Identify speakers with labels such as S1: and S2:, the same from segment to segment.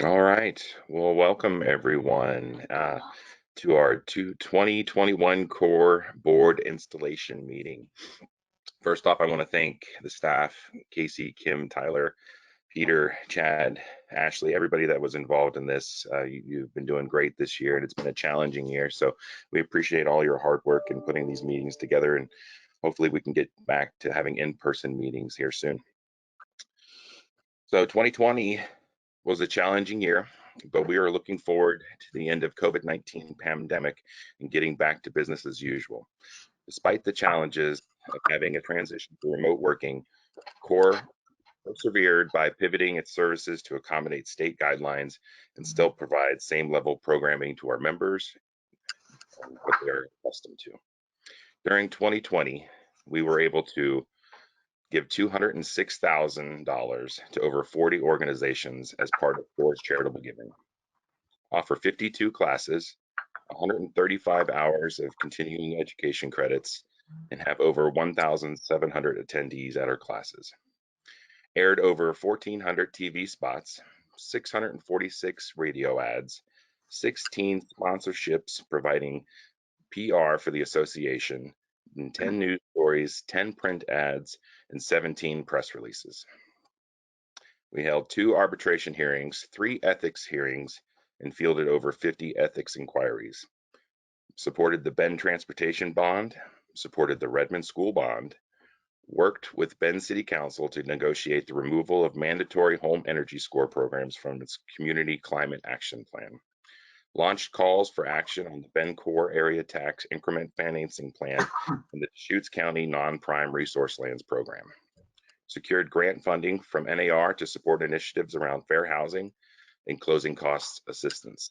S1: All right. Well, welcome everyone to our 2021 core board installation meeting. First off, I want to thank the staff, Casey, Kim, Tyler, Peter, Chad, Ashley, everybody that was involved in this. You've been doing great this year, and it's been a challenging year. So we appreciate all your hard work in putting these meetings together, and hopefully we can get back to having in-person meetings here soon. So 2020 was a challenging year, but we are looking forward to the end of COVID-19 pandemic and getting back to business as usual. Despite the challenges of having a transition to remote working, CORE persevered by pivoting its services to accommodate state guidelines and still provide same level programming to our members and what they're accustomed to. During 2020, we were able to give $206,000 to over 40 organizations as part of CORE's charitable giving, offer 52 classes, 135 hours of continuing education credits, and have over 1,700 attendees at our classes. Aired over 1,400 TV spots, 646 radio ads, 16 sponsorships providing PR for the association, and 10 news stories, 10 print ads, and 17 press releases. We held 2 arbitration hearings, 3 ethics hearings, and fielded over 50 ethics inquiries. Supported the Bend Transportation Bond, supported the Redmond School Bond, worked with Bend City Council to negotiate the removal of mandatory home energy score programs from its Community Climate Action Plan, launched calls for action on the Bend Core Area Tax Increment Financing Plan and the Deschutes County Non-Prime Resource Lands Program, secured grant funding from NAR to support initiatives around fair housing and closing costs assistance,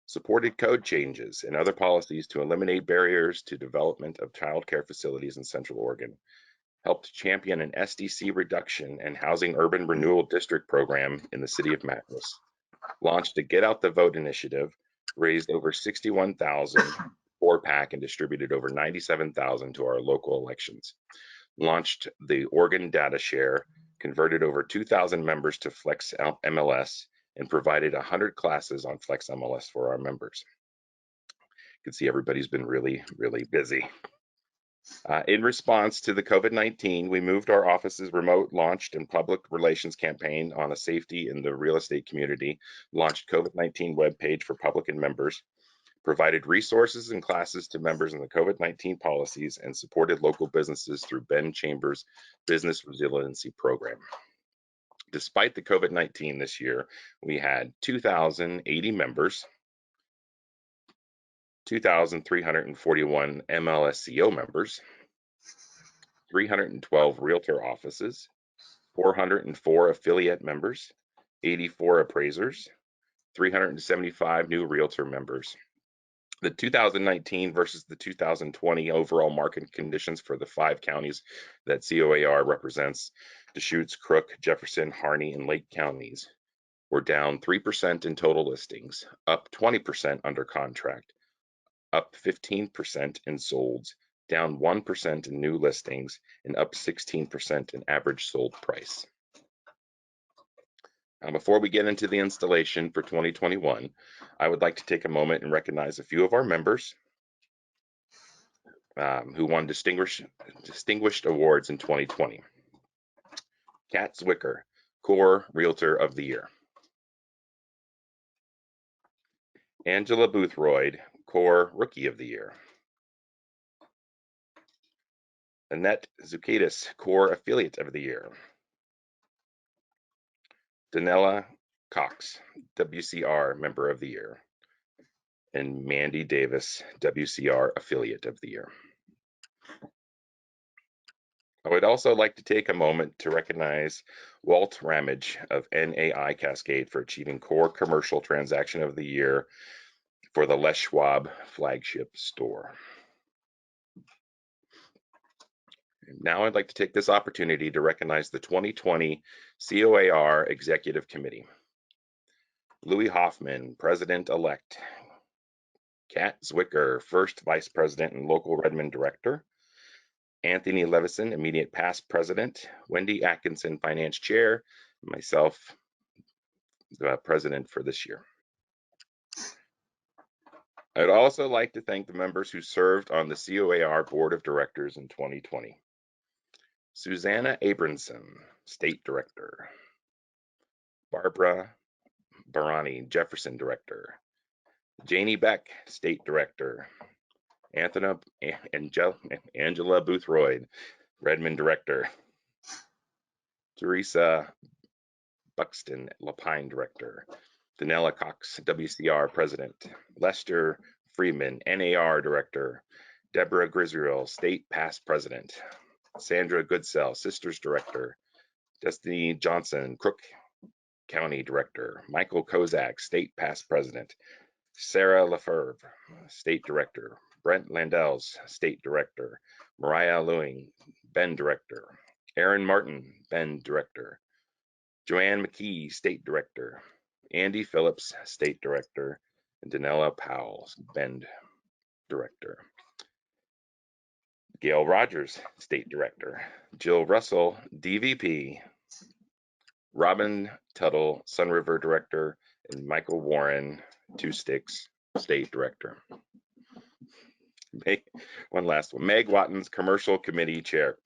S1: supported code changes and other policies to eliminate barriers to development of child care facilities in Central Oregon, helped champion an SDC reduction and housing urban renewal district program in the city of Matmos, launched a Get Out the Vote initiative, raised over 61,000 for PAC and distributed over 97,000 to our local elections, launched the Oregon Data Share, converted over 2,000 members to Flex MLS, and provided 100 classes on Flex MLS for our members. You can see everybody's been really, really busy. In response to the COVID-19, we moved our offices remote, launched a public relations campaign on a safety in the real estate community, launched COVID-19 webpage for public and members, provided resources and classes to members in the COVID-19 policies, and supported local businesses through Bend Chambers Business Resiliency Program. Despite the COVID-19 this year, we had 2,080 members, 2,341 MLSCO members, 312 realtor offices, 404 affiliate members, 84 appraisers, 375 new realtor members. The 2019 versus the 2020 overall market conditions for the 5 counties that COAR represents, Deschutes, Crook, Jefferson, Harney, and Lake counties, were down 3% in total listings, up 20% under contract, up 15% in solds, down 1% in new listings, and up 16% in average sold price. Now, before we get into the installation for 2021, I would like to take a moment and recognize a few of our members who won distinguished awards in 2020. Kat Zwicker, Core Realtor of the Year. Angela Boothroyd, Core Rookie of the Year. Annette Zukaitis, Core Affiliate of the Year. Danella Cox, WCR Member of the Year. And Mandy Davis, WCR Affiliate of the Year. I would also like to take a moment to recognize Walt Ramage of NAI Cascade for achieving Core Commercial Transaction of the Year for the Les Schwab flagship store. Now I'd like to take this opportunity to recognize the 2020 COAR Executive Committee. Louis Hoffman, President-elect. Kat Zwicker, First Vice President and Local Redmond Director. Anthony Levison, Immediate Past President. Wendy Atkinson, Finance Chair. Myself, president for this year. I'd also like to thank the members who served on the COAR Board of Directors in 2020. Susanna Abramson, State Director. Barbara Barani, Jefferson Director. Janie Beck, State Director. Angela Boothroyd, Redmond Director. Teresa Buxton, Lapine Director. Danella Cox, WCR President. Lester Freeman, NAR Director. Deborah Grisriel, State Past President. Sandra Goodsell, Sisters Director. Destiny Johnson, Crook County Director. Michael Kozak, State Past President. Sarah Lefebvre, State Director. Brent Landels, State Director. Mariah Lewing, Ben Director. Aaron Martin, Ben Director. Joanne McKee, State Director. Andy Phillips, State Director. And Danella Powell, Ben Director. Gail Rogers, State Director. Jill Russell, DVP. Robin Tuttle, Sunriver Director. And Michael Warren, Two Sticks, State Director. One last one. Meg Wattens, Commercial Committee Chair.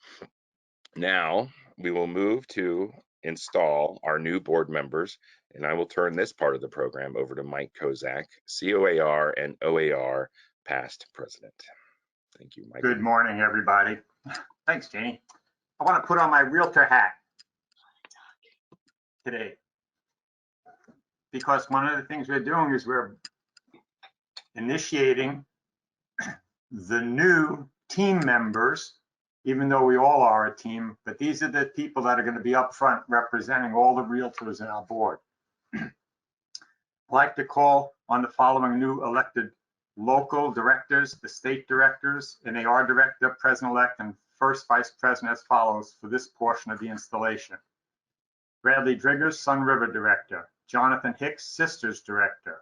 S1: Now we will move to install our new board members, and I will turn this part of the program over to Mike Kozak, COAR and OAR past president. Thank you, Mike.
S2: Good morning, everybody. Thanks, Janie. I want to put on my realtor hat today because one of the things we're doing is we're initiating the new team members, even though we all are a team, but these are the people that are going to be up front representing all the realtors in our board. I'd like to call on the following new elected local directors, the state directors, NAR director, president-elect, and first vice president as follows for this portion of the installation. Bradley Driggers, Sun River director. Jonathan Hicks, Sisters director.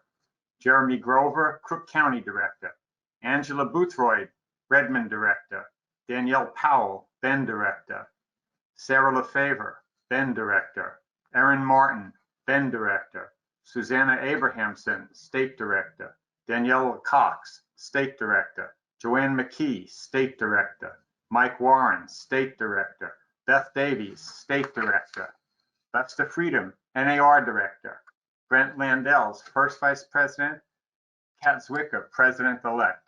S2: Jeremy Grover, Crook County director. Angela Boothroyd, Redmond director. Danielle Powell, Ben director. Sarah Lefebvre, Ben director. Erin Martin, Ben director. Susanna Abrahamson, state director. Danielle Cox, state director. Joanne McKee, state director. Mike Warren, state director. Beth Davies, state director. Lester Freedom, NAR director. Brent Landels, first vice president. Kat Zwicker, president-elect.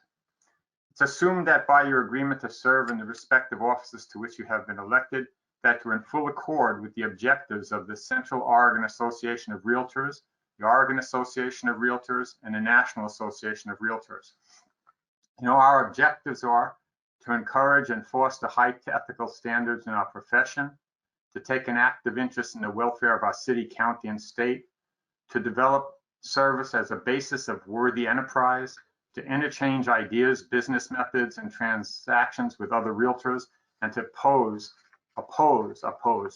S2: It's assumed that by your agreement to serve in the respective offices to which you have been elected, that you're in full accord with the objectives of the Central Oregon Association of Realtors, the Oregon Association of Realtors, and the National Association of Realtors. You know, our objectives are to encourage and foster high ethical standards in our profession, to take an active interest in the welfare of our city, county, and state, to develop service as a basis of worthy enterprise, to interchange ideas, business methods, and transactions with other realtors, and to oppose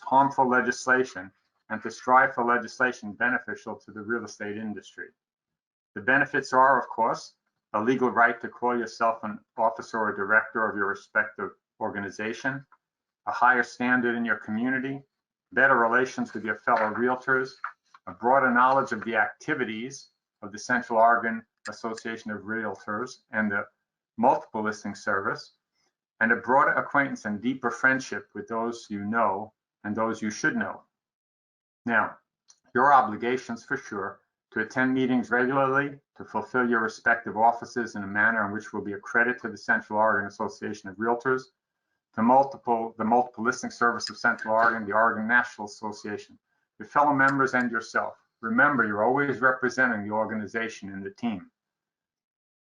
S2: harmful legislation, and to strive for legislation beneficial to the real estate industry. The benefits are, of course, a legal right to call yourself an officer or director of your respective organization, a higher standard in your community, better relations with your fellow realtors, a broader knowledge of the activities of the Central Oregon Association of Realtors and the multiple listing service, and a broader acquaintance and deeper friendship with those you know and those you should know. Now, your obligations for sure to attend meetings regularly, to fulfill your respective offices in a manner in which will be a credit to the Central Oregon Association of Realtors, the multiple listing service of Central Oregon, the Oregon National Association, your fellow members, and yourself. Remember, you're always representing the organization and the team.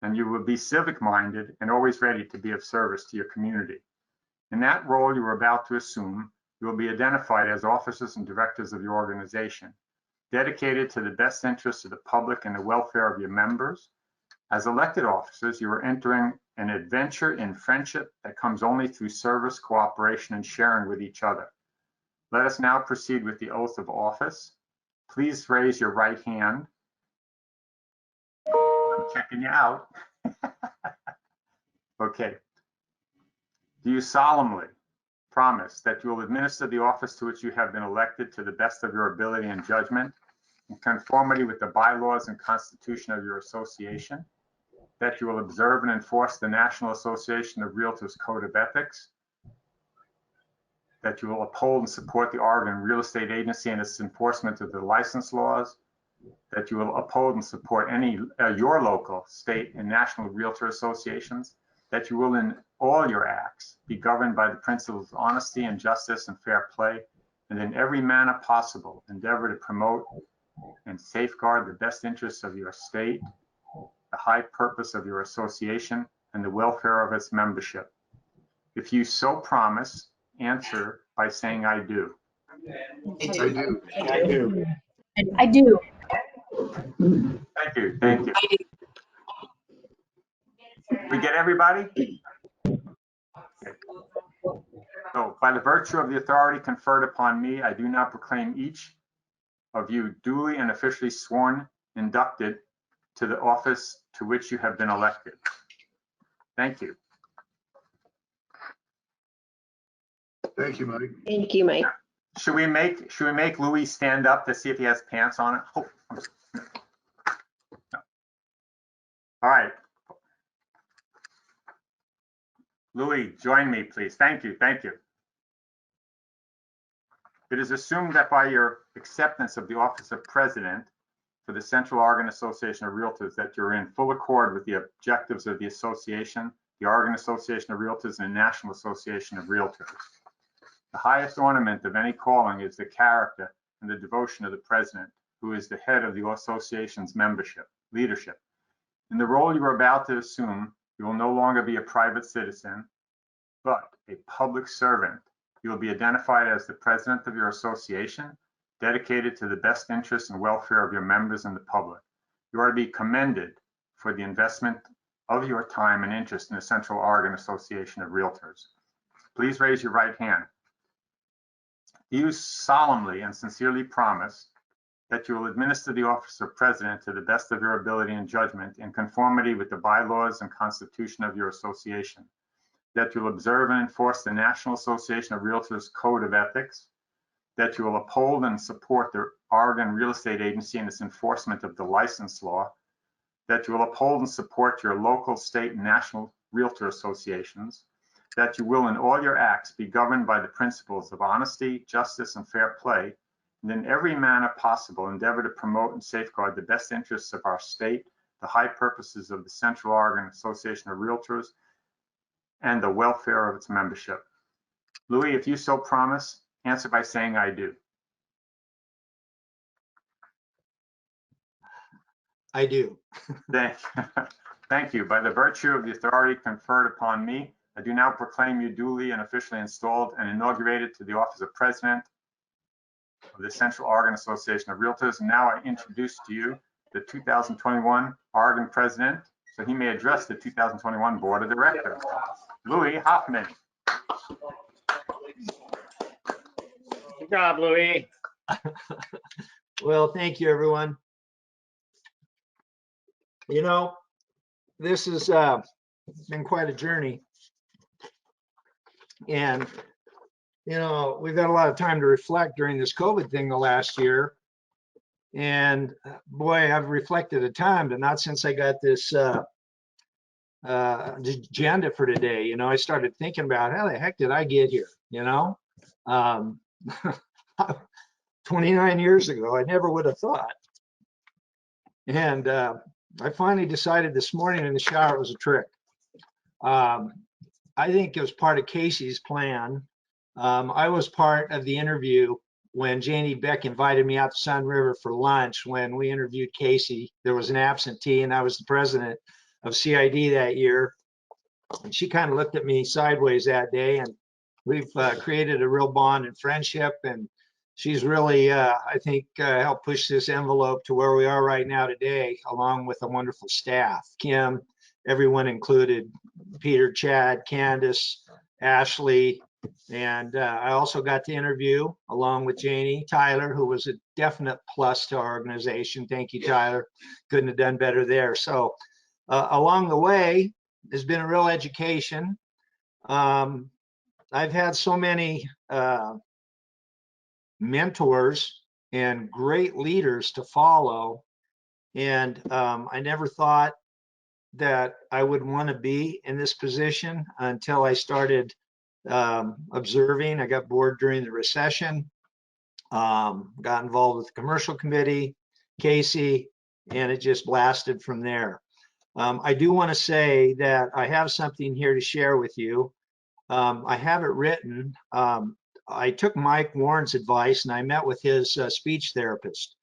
S2: And you will be civic-minded and always ready to be of service to your community. In that role you are about to assume, you will be identified as officers and directors of your organization, dedicated to the best interests of the public and the welfare of your members. As elected officers, you are entering an adventure in friendship that comes only through service, cooperation, and sharing with each other. Let us now proceed with the oath of office. Please raise your right hand. I'm checking you out. Okay. Do you solemnly promise that you will administer the office to which you have been elected to the best of your ability and judgment, in conformity with the bylaws and constitution of your association, that you will observe and enforce the National Association of Realtors Code of Ethics, that you will uphold and support the Oregon Real Estate Agency and its enforcement of the license laws, that you will uphold and support any your local, state, and national realtor associations, that you will in all your acts be governed by the principles of honesty and justice and fair play, and in every manner possible endeavor to promote and safeguard the best interests of your state, the high purpose of your association, and the welfare of its membership. If you so promise, answer by saying I do.
S3: I do.
S4: I do.
S5: I do.
S2: Thank you, thank you. We get everybody? Okay. So by the virtue of the authority conferred upon me, I do now proclaim each of you duly and officially sworn, inducted to the office to which you have been elected. Thank you.
S3: Thank you, Mike.
S4: Thank you, Mike.
S2: Should we make Louis stand up to see if he has pants on it? Oh, no. All right. Louis, join me, please. Thank you, thank you. It is assumed that by your acceptance of the office of president for the Central Oregon Association of Realtors that you're in full accord with the objectives of the association, the Oregon Association of Realtors, and the National Association of Realtors. The highest ornament of any calling is the character and the devotion of the president, who is the head of the association's leadership. In the role you are about to assume, you will no longer be a private citizen, but a public servant. You will be identified as the president of your association, dedicated to the best interests and welfare of your members and the public. You are to be commended for the investment of your time and interest in the Central Oregon Association of Realtors. Please raise your right hand. Do you solemnly and sincerely promise that you will administer the office of president to the best of your ability and judgment in conformity with the bylaws and constitution of your association, that you will observe and enforce the National Association of Realtors Code of Ethics, that you will uphold and support the Oregon Real Estate Agency and its enforcement of the license law, that you will uphold and support your local, state, and national realtor associations, that you will in all your acts be governed by the principles of honesty, justice, and fair play, and in every manner possible endeavor to promote and safeguard the best interests of our state, the high purposes of the Central Oregon Association of Realtors, and the welfare of its membership. Louis, if you so promise, answer by saying I do.
S6: I do.
S2: Thank you. By the virtue of the authority conferred upon me, I do now proclaim you duly and officially installed and inaugurated to the office of president of the Central Oregon Association of Realtors. And now I introduce to you the 2021 Oregon president, so he may address the 2021 board of directors. Louis Hoffman.
S7: Good job, Louis.
S6: Well, thank you, everyone. You know, this has been quite a journey. And, you know, we've had a lot of time to reflect during this COVID thing the last year. And boy, I've reflected a time, but not since I got this agenda for today. You know, I started thinking about how the heck did I get here? You know, 29 years ago, I never would have thought. And I finally decided this morning in the shower it was a trick. I think it was part of Casey's plan. I was part of the interview when Janie Beck invited me out to Sun River for lunch when we interviewed Casey. There was an absentee and I was the president of CID that year. And she kind of looked at me sideways that day, and we've created a real bond and friendship. And she's really, I think, helped push this envelope to where we are right now today, along with a wonderful staff. Kim, everyone included, Peter, Chad, Candace, Ashley, and I also got to interview, along with Janie, Tyler, who was a definite plus to our organization. Thank you, Tyler. Couldn't have done better there. So along the way, there's been a real education. I've had so many mentors and great leaders to follow. And I never thought that I would want to be in this position until I started observing. I got bored during the recession, got involved with the commercial committee, Casey, and it just blasted from there. I do want to say that I have something here to share with you. I have it written. I took Mike Warren's advice and I met with his speech therapist.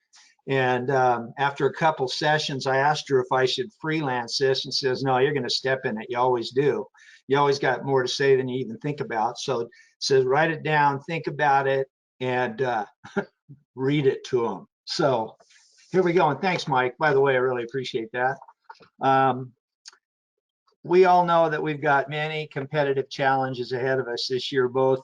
S6: And after a couple sessions, I asked her if I should freelance this, and says, no, you're going to step in it. You always do. You always got more to say than you even think about. So it says, write it down, think about it, and read it to them. So here we go. And thanks, Mike. By the way, I really appreciate that. We all know that we've got many competitive challenges ahead of us this year, both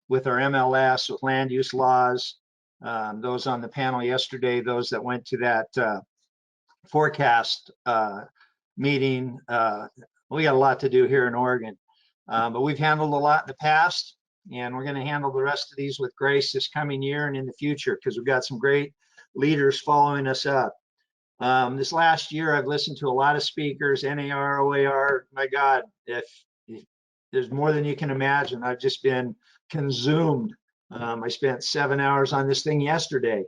S6: with our MLS, with land use laws, those on the panel yesterday, those that went to that forecast meeting. We got a lot to do here in Oregon, but we've handled a lot in the past, and we're going to handle the rest of these with grace this coming year and in the future, because we've got some great leaders following us up. This last year, I've listened to a lot of speakers, NAR, OAR. My God, if there's more than you can imagine. I've just been consumed. I spent 7 hours on this thing yesterday.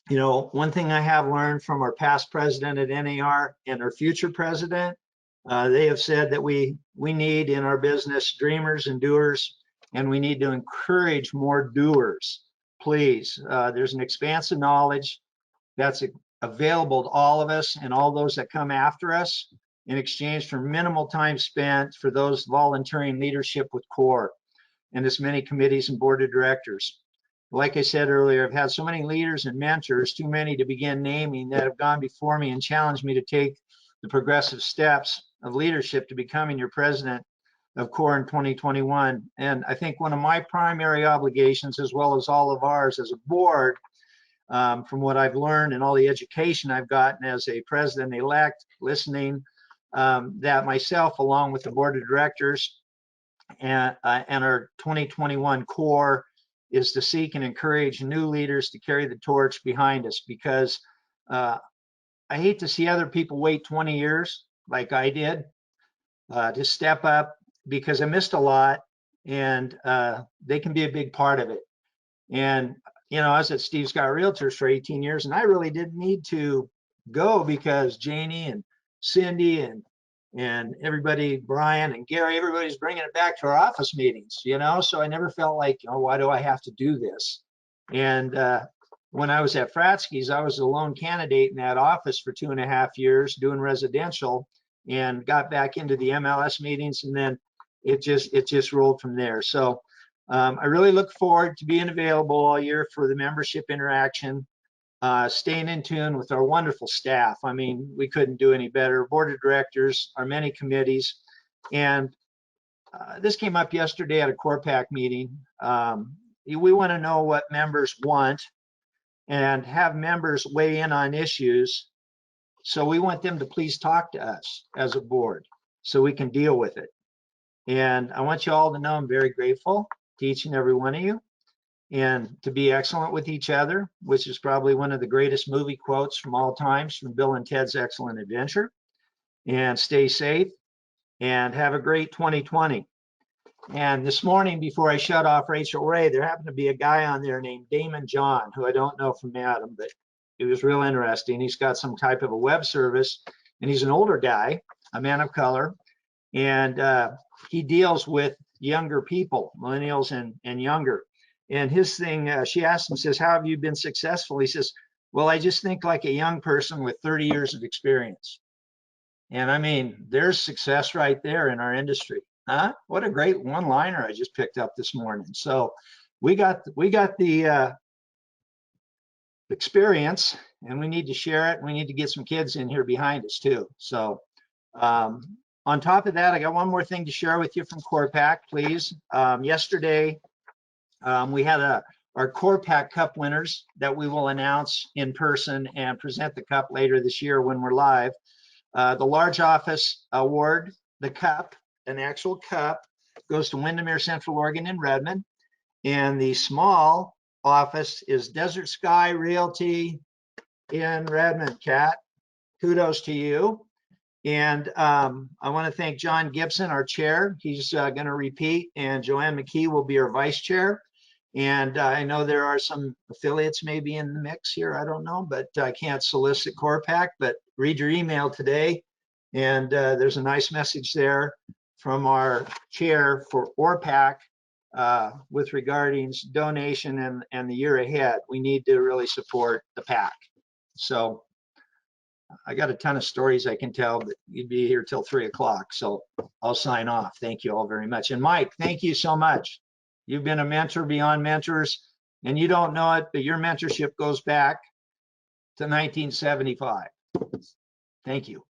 S6: You know, one thing I have learned from our past president at NAR and our future president, they have said that we need in our business dreamers and doers, and we need to encourage more doers. Please, there's an expanse of knowledge that's available to all of us and all those that come after us in exchange for minimal time spent for those volunteering leadership with CORE and as many committees and board of directors. Like I said earlier, I've had so many leaders and mentors, too many to begin naming, that have gone before me and challenged me to take the progressive steps of leadership to becoming your president of CORE in 2021. And I think one of my primary obligations, as well as all of ours as a board, from what I've learned and all the education I've gotten as a president-elect, listening, that myself, along with the board of directors and our 2021 CORE, is to seek and encourage new leaders to carry the torch behind us, because I hate to see other people wait 20 years like I did to step up, because I missed a lot, and they can be a big part of it. And you know, I was at Steve Scott Realtors for 18 years, and I really didn't need to go, because Janie and Cindy and everybody, Brian and Gary, everybody's bringing it back to our office meetings, you know, so I never felt like, oh, why do I have to do this? And when I was at Fratsky's, I was a lone candidate in that office for 2.5 years doing residential, and got back into the MLS meetings, and then it just rolled from there. So I really look forward to being available all year for the membership interaction, staying in tune with our wonderful staff. I mean, we couldn't do any better. Board of directors, our many committees. And this came up yesterday at a CORPAC meeting. We want to know what members want and have members weigh in on issues. So we want them to please talk to us as a board so we can deal with it. And I want you all to know I'm very grateful to each and every one of you, and to be excellent with each other, which is probably one of the greatest movie quotes from all times, from Bill and Ted's Excellent Adventure. And stay safe and have a great 2020. And this morning, before I shut off Rachel Ray, there happened to be a guy on there named Damon John, who I don't know from Adam, but it was real interesting. He's got some type of a web service, and he's an older guy, a man of color, and he deals with younger people, millennials and younger. And his thing, she asked him, says, how have you been successful? He says, well, I just think like a young person with 30 years of experience. And I mean, there's success right there in our industry. Huh? What a great one-liner I just picked up this morning. So we got the experience, and we need to share it. We need to get some kids in here behind us too. So on top of that, I got one more thing to share with you from CORPAC, please. Yesterday, we had our CORPAC Cup winners that we will announce in person and present the cup later this year when we're live. The large office award, the cup, an actual cup, goes to Windermere Central Oregon in Redmond, and the small office is Desert Sky Realty in Redmond. Kat, kudos to you. And I want to thank John Gibson, our chair. He's going to repeat, and Joanne McKee will be our vice chair. And I know there are some affiliates maybe in the mix here. I don't know, but I can't solicit Corpac, but read your email today. And there's a nice message there from our chair for ORPAC with regarding donation and the year ahead. We need to really support the PAC. So I got a ton of stories I can tell, but you'd be here till 3 o'clock. So I'll sign off. Thank you all very much. And Mike, thank you so much. You've been a mentor beyond mentors, and you don't know it, but your mentorship goes back to 1975. Thank you.